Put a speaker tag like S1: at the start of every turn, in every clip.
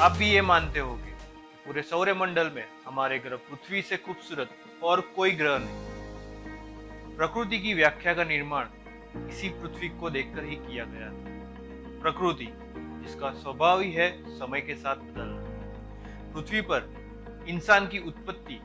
S1: आप भी ये मानते होंगे कि पूरे सौरमंडल में हमारे ग्रह पृथ्वी से खूबसूरत और कोई ग्रह नहीं। प्रकृति की व्याख्या का निर्माण इसी पृथ्वी को देखकर ही किया गया था। प्रकृति जिसका स्वभाव ही है समय के साथ बदलना। पृथ्वी पर इंसान की उत्पत्ति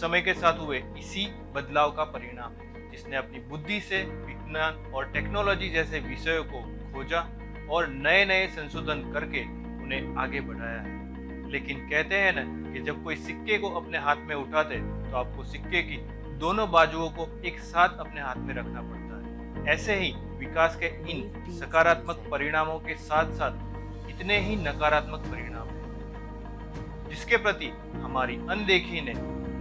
S1: समय के साथ हुए इसी बदलाव का परिणाम है, जिसने अपनी बुद्धि से विज्ञान और टेक्नोलॉजी जैसे विषयों को खोजा और नए नए संशोधन करके उन्हें आगे बढ़ाया है। लेकिन कहते हैं ना कि जब कोई सिक्के को अपने हाथ में उठाते तो आपको सिक्के की दोनों बाजुओं को एक साथ अपने हाथ में रखना पड़ता है। ऐसे ही विकास के इन सकारात्मक परिणामों के साथ साथ इतने ही नकारात्मक परिणाम हैं, जिसके प्रति हमारी अनदेखी ने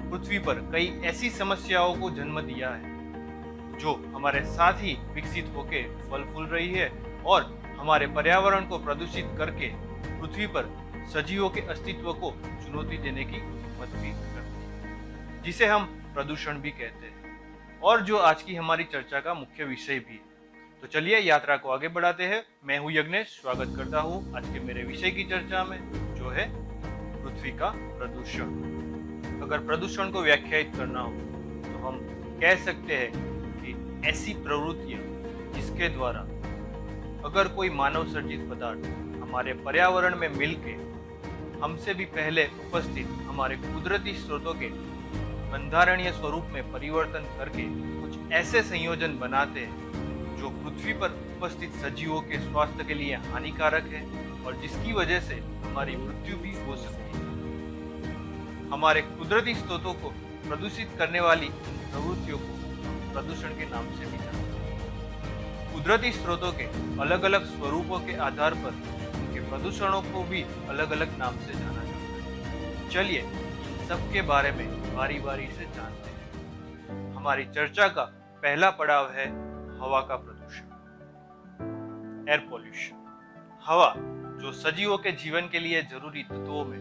S1: पृथ्वी पर कई ऐसी समस्याओं को जन्म दिया है जो हमारे साथ ही विकसित होकर फल फूल रही है और हमारे पर्यावरण को प्रदूषित करके पृथ्वी पर सजीवों के अस्तित्व को चुनौती देने की हिम्मत भी करती है, जिसे हम प्रदूषण भी कहते हैं और जो आज की हमारी चर्चा का मुख्य विषय भी है। तो चलिए यात्रा को आगे बढ़ाते हैं। मैं हूं यज्ञेश, स्वागत करता हूं आज के मेरे विषय की चर्चा में, जो है पृथ्वी का प्रदूषण। अगर प्रदूषण को व्याख्यायित करना हो तो हम कह सकते हैं कि ऐसी प्रवृत्तियां जिसके द्वारा अगर कोई मानव सर्जित पदार्थ हमारे पर्यावरण में मिलके हमसे भी पहले उपस्थित हमारे कुदरती स्रोतों के बंधारणीय स्वरूप में परिवर्तन करके कुछ ऐसे संयोजन बनाते हैं जो पृथ्वी पर उपस्थित सजीवों के स्वास्थ्य के लिए हानिकारक है और जिसकी वजह से हमारी मृत्यु भी हो सकती है। हमारे कुदरती स्रोतों को प्रदूषित करने वाली इन प्रवृत्तियों को प्रदूषण के नाम से भी जानते हैं। कुदरती स्रोतों के अलग अलग स्वरूपों के आधार पर उनके प्रदूषणों को भी अलग अलग नाम से जाना जाता है। चलिए इन सब के बारे में बारी बारी से जानते हैं। हमारी चर्चा का पहला पड़ाव है हवा का प्रदूषण, एयर पोल्यूशन। हवा जो सजीवों के जीवन के लिए जरूरी तत्वों में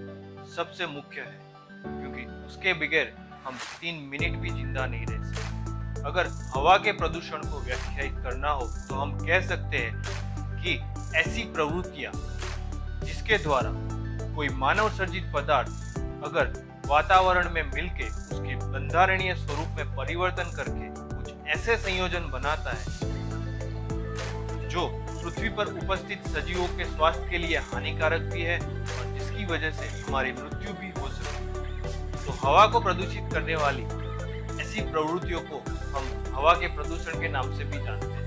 S1: सबसे मुख्य है, क्योंकि उसके बगैर हम 3 मिनट भी जिंदा नहीं रह सकते। अगर हवा के प्रदूषण को व्याख्यायित करना हो तो हम कह सकते हैं कि ऐसी प्रवृत्तियां जिसके द्वारा कोई मानव सर्जित पदार्थ अगर वातावरण में मिलके उसके बंधारणीय स्वरूप में परिवर्तन करके कुछ ऐसे संयोजन बनाता है जो पृथ्वी पर उपस्थित सजीवों के स्वास्थ्य के लिए हानिकारक भी है और जिसकी वजह से हमारी मृत्यु भी हो सकती है। तो हवा को प्रदूषित करने वाली ऐसी प्रवृत्तियों को हम हवा के प्रदूषण के नाम से भी जानते हैं।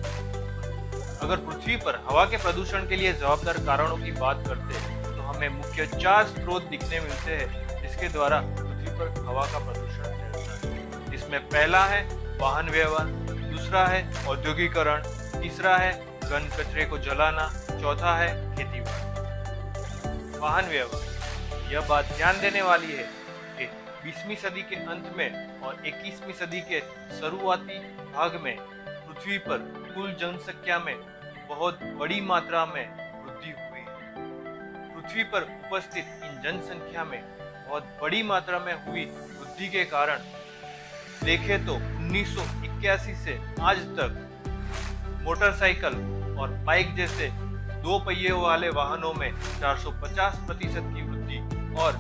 S1: अगर पृथ्वी पर हवा के प्रदूषण के लिए जवाबदार कारणों की बात करते हैं तो हमें मुख्य 4 स्रोत दिखने मिलते हैं जिसके द्वारा पृथ्वी पर हवा का प्रदूषण फैलता है। इसमें पहला है वाहन व्यवहार, दूसरा है औद्योगिकरण, तीसरा है घन कचरे को जलाना, चौथा है खेती-बाड़ी। वाहन व्यवहार, यह बात ध्यान देने वाली है कि 20वीं सदी के अंत में और 21वीं सदी के शुरुआती भाग में पृथ्वी पर कुल जनसंख्या में बहुत बड़ी मात्रा में वृद्धि हुई है। पृथ्वी पर उपस्थित इन जनसंख्या में बहुत बड़ी मात्रा में हुई वृद्धि के कारण देखें तो 1981 से आज तक मोटरसाइकिल और बाइक जैसे 2 पहियों वाले वाहनों में 450% की वृद्धि और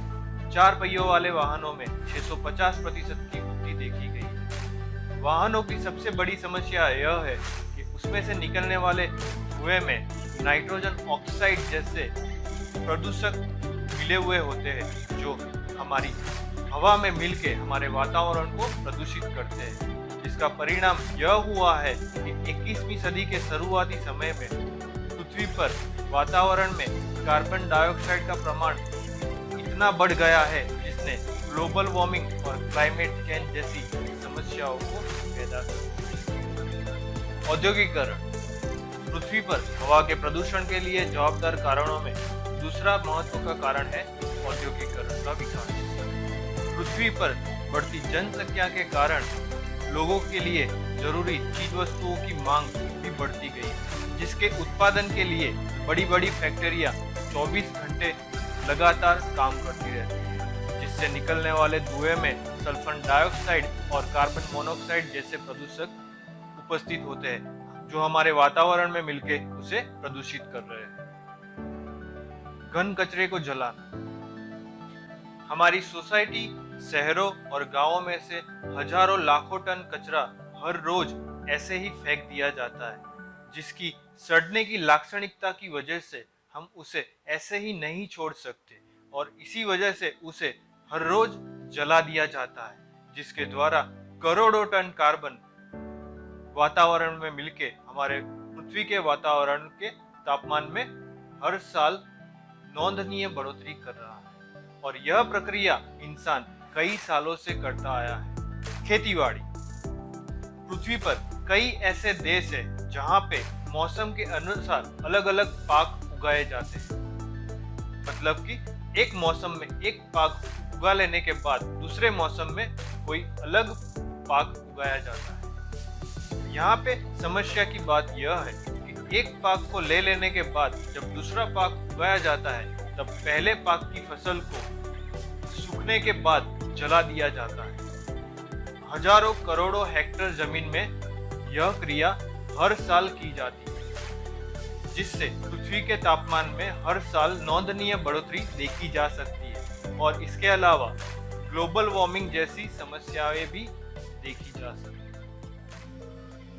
S1: 4 पहियों वाले वाहनों में 650% की वृद्धि देखी गई है। वाहनों की सबसे बड़ी समस्या यह है कि उसमें से निकलने वाले धुएं में नाइट्रोजन ऑक्साइड जैसे प्रदूषक मिले हुए होते हैं जो हमारी हवा में मिलके हमारे वातावरण को प्रदूषित करते हैं, जिसका परिणाम यह हुआ है कि 21वीं सदी के शुरुआती समय में पृथ्वी पर वातावरण में कार्बन डाइऑक्साइड का प्रमाण इतना बढ़ गया है जिसने ग्लोबल वार्मिंग और क्लाइमेट चेंज जैसी समस्याओं को पैदा किया। औद्योगिकरण, पृथ्वी पर हवा के प्रदूषण के लिए जवाबदार कारणों में दूसरा महत्व का कारण है औद्योगिकरण का विकास। पृथ्वी पर बढ़ती जनसंख्या के कारण लोगों के लिए जरूरी चीज वस्तुओं की मांग भी बढ़ती गई, जिसके उत्पादन के लिए बड़ी बड़ी फैक्ट्रियां 24 घंटे लगातार काम करती रहती है, जिससे निकलने वाले धुएं में सल्फर डाइऑक्साइड और कार्बन मोनोऑक्साइड जैसे प्रदूषक उपस्थित होते हैं जो हमारे वातावरण में मिलकर उसे प्रदूषित कर रहे हैं। घन कचरे को जलाना। हमारी सोसाइटी, शहरों और गांवों में से हजारों लाखों टन कचरा हर रोज ऐसे ही फेंक दिया जाता है, जिसकी सड़ने की लाक्षणिकता की वजह से हम उसे ऐसे ही नहीं छोड़ सकते और इसी वजह से उसे हर रोज जला दिया जाता है, जिसके द्वारा करोड़ों टन कार्बन वातावरण में मिलके हमारे पृथ्वी के वातावरण के तापमान में हर साल नोंदनीय बढ़ोतरी कर रहा है। और यह प्रक्रिया इंसान कई सालों से करता आया है। खेतीबाड़ी। पृथ्वी पर कई ऐसे देश हैं जहां पे मौसम के अनुसार अलग अलग पाक उगाए जाते हैं। मतलब कि एक मौसम में एक पाक उगा लेने के बाद दूसरे मौसम में कोई अलग पाक उगाया जाता है। यहाँ पे समस्या की बात यह है कि एक पाक को ले लेने के बाद जब दूसरा पाक उगाया जाता है तब पहले पाक की फसल को सूखने के बाद जला दिया जाता है। हजारों करोड़ों हेक्टेयर जमीन में यह क्रिया हर साल की जाती है, जिससे पृथ्वी के तापमान में हर साल नोंदनीय बढ़ोतरी देखी जा सकती है और इसके अलावा ग्लोबल वार्मिंग जैसी समस्याएं भी देखी जा सकती है।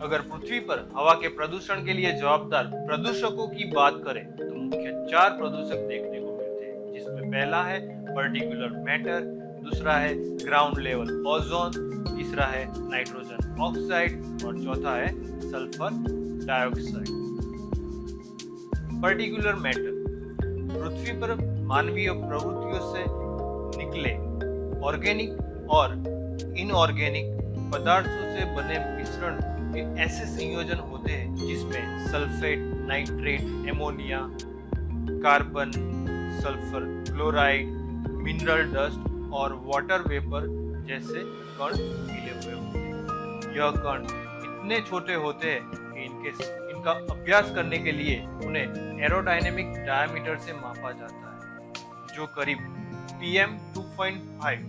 S1: अगर पृथ्वी पर हवा के प्रदूषण के लिए जवाबदार प्रदूषकों की बात करें तो मुख्य 4 प्रदूषक देखने को मिलते हैं, जिसमें पहला है पर्टिकुलर मैटर, दूसरा है ग्राउंड लेवल ओजोन, तीसरा है नाइट्रोजन ऑक्साइड और चौथा है सल्फर डाइऑक्साइड। पर्टिकुलर मैटर पृथ्वी पर मानवीय प्रवृत्तियों से निकले ऑर्गेनिक और इनऑर्गेनिक पदार्थों से बने मिश्रण के ऐसे संयोजन होते हैं जिसमें sulphate, nitrate, ammonia, carbon, sulphur chloride, mineral dust और वाटर वेपर जैसे कण मिले हुए होते हैं। यह कण इतने छोटे होते हैं कि इनका अभ्यास करने के लिए उन्हें एरोडायनेमिक डायमीटर से मापा जाता है, जो करीब PM 2.5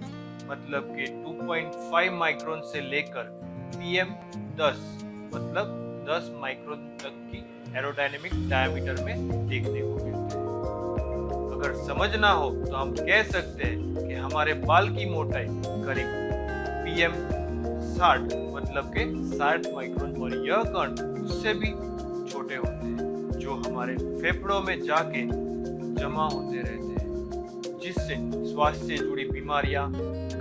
S1: मतलब कि 2.5 माइक्रोन से लेकर PM 10 मतलब 10 माइक्रोन तक की एरोडायनेमिक डायमीटर में देखने को मिलते हैं। अगर समझना हो तो हम कह सकते हैं कि हमारे बाल की मोटाई करीब PM 60 मतलब के 60 माइक्रोन और यह कण उससे भी छोटे होते हैं, जो हमारे फेफड़ों में जाके जमा होते रहते हैं, जिससे स्वास्थ्य से जुड़ी बीमारियां,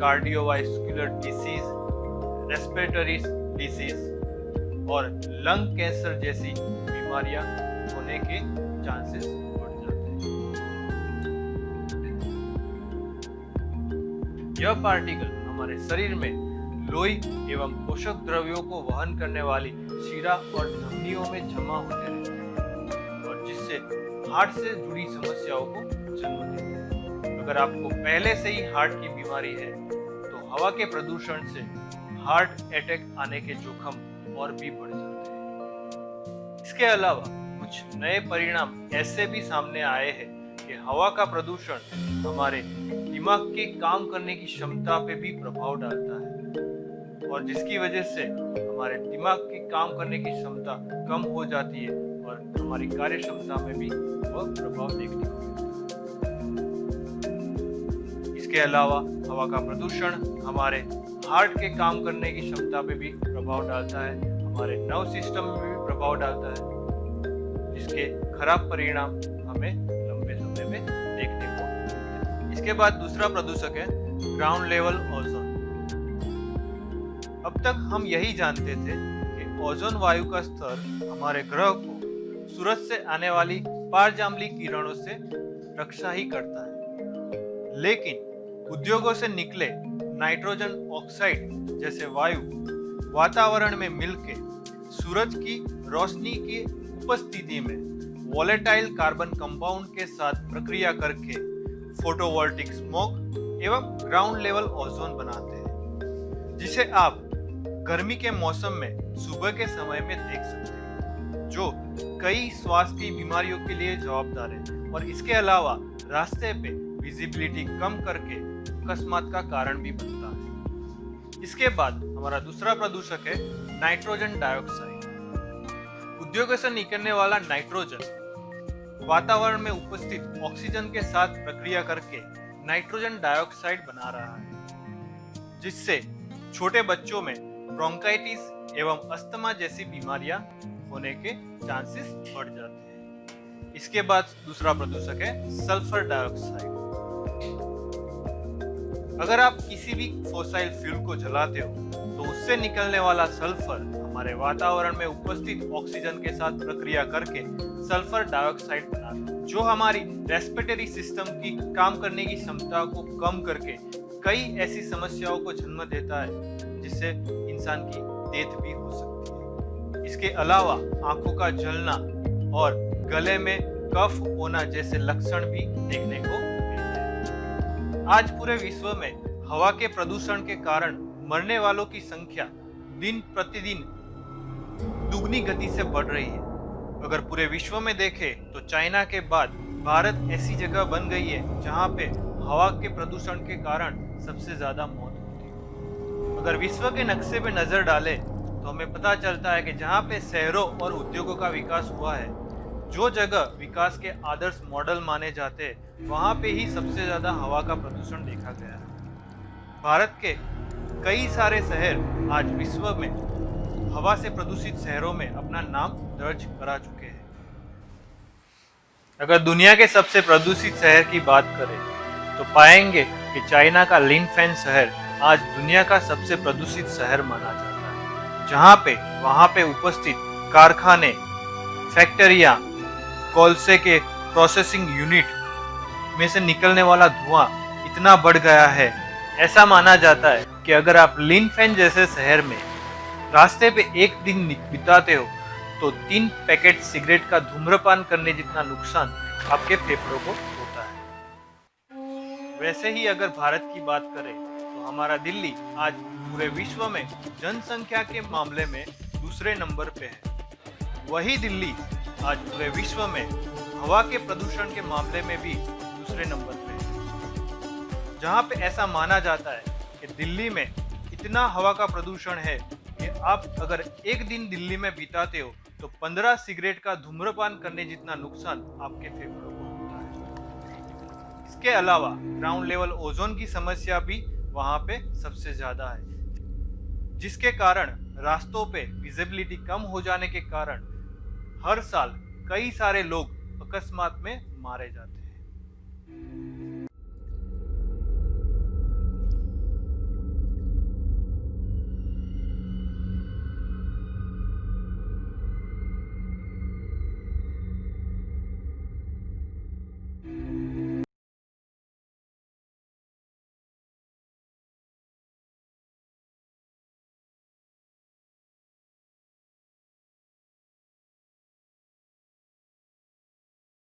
S1: कार्डियोवास्कुलर डिसीज, रेस्पिरेटरी डिसीज और लंग कैंसर जैसी बीमारियां होने के चांसेस बढ़ जाते हैं। यह पार्टिकल हमारे शरीर में लोई एवं पोषक द्रव्यों को वहन करने वाली शिरा और धमनियों में जमा होते रहते हैं और जिससे हार्ट से जुड़ी समस्याओं को जन्म देते हैं। अगर आपको पहले से ही हार्ट की बीमारी है तो हवा के प्रदूषण से हार्ट अटैक आने के जोखिम और भी बढ़ जाते हैं। इसके अलावा कुछ नए परिणाम ऐसे भी सामने आए हैं कि हवा का प्रदूषण हमारे दिमाग के काम करने की क्षमता पे भी प्रभाव डालता है और जिसकी वजह से हमारे दिमाग के काम करने की क्षमता कम हो जाती है और हमारी कार्य क्षमता में भी वह प्रभाव देखने को मिलता है। इसके अलावा हवा का प्रदूषण हमारे हार्ट के काम करने की क्षमता पे भी प्रभाव डालता है, हमारे नर्व सिस्टम में भी प्रभाव डालता है, जिसके खराब परिणाम हमें लंबे समय में देखने को मिलते हैं। इसके बाद दूसरा प्रदूषक है ग्राउंड लेवल ओजोन। अब तक हम यही जानते थे कि ओजोन वायु का स्तर हमारे ग्रह को सूरज से आने वाली पारजाम्बली किरणों से रक्षा ही करता है, लेकिन उद्योगों से निकले नाइट्रोजन ऑक्साइड जैसे वायु वातावरण में मिलके सूरज की रोशनी की उपस्थिति में वोलेटाइल कार्बन कंपाउंड के साथ प्रक्रिया करके फोटोवोल्टिक स्मोक एवं ग्राउंड लेवल ओजोन बनाते हैं, जिसे आप गर्मी के मौसम में सुबह के समय में देख सकते हैं, जो कई स्वास्थ्य की बीमारियों के लिए जवाबदार है और इसके अलावा रास्ते पे विजिबिलिटी कम करके अकस्मात का कारण भी बनता है। इसके बाद हमारा दूसरा प्रदूषक है नाइट्रोजन डाइऑक्साइड। उद्योगों से निकलने वाला नाइट्रोजन वातावरण में उपस्थित ऑक्सीजन के साथ प्रक्रिया करके नाइट्रोजन डाइऑक्साइड बना रहा है, जिससे छोटे बच्चों में ब्रोंकाइटिस एवं अस्थमा जैसी बीमारियां होने के चांसेस बढ़ जाते हैं। इसके बाद दूसरा प्रदूषक है सल्फर डाइऑक्साइड। अगर आप किसी भी फॉसिल फ्यूल को जलाते हो तो उससे निकलने वाला सल्फर हमारे वातावरण में उपस्थित ऑक्सीजन के साथ प्रक्रिया करके सल्फर डाइऑक्साइड बनाता है, जो हमारी रेस्पिरेटरी सिस्टम की काम करने की क्षमता को कम करके कई ऐसी समस्याओं को जन्म देता है जिससे इंसान की डेथ भी हो सकती है। इसके अलावा आंखों का जलना और गले में कफ होना जैसे लक्षण भी देखने को मिलते हैं। आज पूरे विश्व में हवा के प्रदूषण के कारण मरने वालों की संख्या दिन प्रतिदिन दुगनी गति से बढ़ रही है। अगर पूरे विश्व में देखें तो चाइना के बाद भारत ऐसी जगह बन गई है जहां पे हवा के प्रदूषण के कारण सबसे ज्यादा मौत होती है। अगर विश्व के नक्शे पे नजर डालें तो हमें पता चलता है कि जहां पे शहरों और उद्योगों का विकास हुआ है, जो जगह विकास के आदर्श मॉडल माने जाते हैं, वहां पे ही सबसे ज्यादा हवा का प्रदूषण देखा गया है। भारत के कई सारे शहर आज विश्व में हवा से प्रदूषित शहरों में अपना नाम दर्ज करा चुके हैं। अगर दुनिया के सबसे प्रदूषित शहर की बात करें तो पाएंगे कि चाइना का लिनफेन शहर आज दुनिया का सबसे प्रदूषित शहर माना जाता है, जहां पे वहां पे उपस्थित कारखाने, फैक्ट्रियां, कोलसे के प्रोसेसिंग यूनिट में से निकलने वाला धुआं इतना बढ़ गया है। ऐसा माना जाता है कि अगर आप लिनफेन जैसे शहर में रास्ते पे एक दिन बिताते हो तो 3 पैकेट सिगरेट का धूम्रपान करने जितना नुकसान आपके फेफड़ों को होता है। वैसे ही अगर भारत की बात करें तो हमारा दिल्ली आज पूरे विश्व में जनसंख्या के मामले में दूसरे नंबर पे है। वही दिल्ली आज पूरे विश्व में हवा के प्रदूषण के मामले में भी दूसरे नंबर पे है, जहां पे ऐसा माना जाता है कि दिल्ली में इतना हवा का प्रदूषण है कि आप अगर एक दिन दिल्ली में बिताते हो तो 15 सिगरेट का धूम्रपान करने जितना नुकसान आपके फेफड़ों को होता है। इसके अलावा ग्राउंड लेवल ओजोन की समस्या भी वहां पे सबसे ज्यादा है, जिसके कारण रास्तों पे विजिबिलिटी कम हो जाने के कारण हर साल कई सारे लोग अकस्मात में मारे जाते हैं।